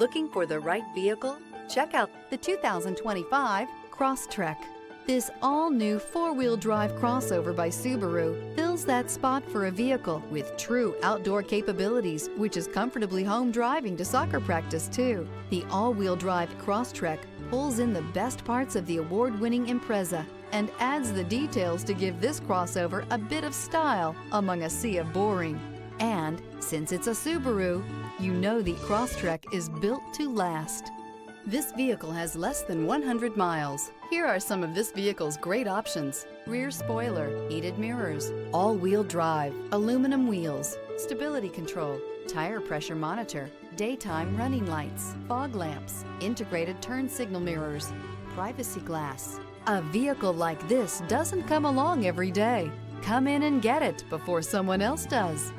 Looking for the right vehicle? Check out the 2025 Crosstrek. This all-new four-wheel drive crossover by Subaru fills that spot for a vehicle with true outdoor capabilities, which is comfortably home driving to soccer practice too. The all-wheel drive Crosstrek pulls in the best parts of the award-winning Impreza and adds the details to give this crossover a bit of style among a sea of boring. And since it's a Subaru, you know the Crosstrek is built to last. This vehicle has less than 100 miles. Here are some of this vehicle's great options: rear spoiler, heated mirrors, all-wheel drive, aluminum wheels, stability control, tire pressure monitor, daytime running lights, fog lamps, integrated turn signal mirrors, privacy glass. A vehicle like this doesn't come along every day. Come in and get it before someone else does.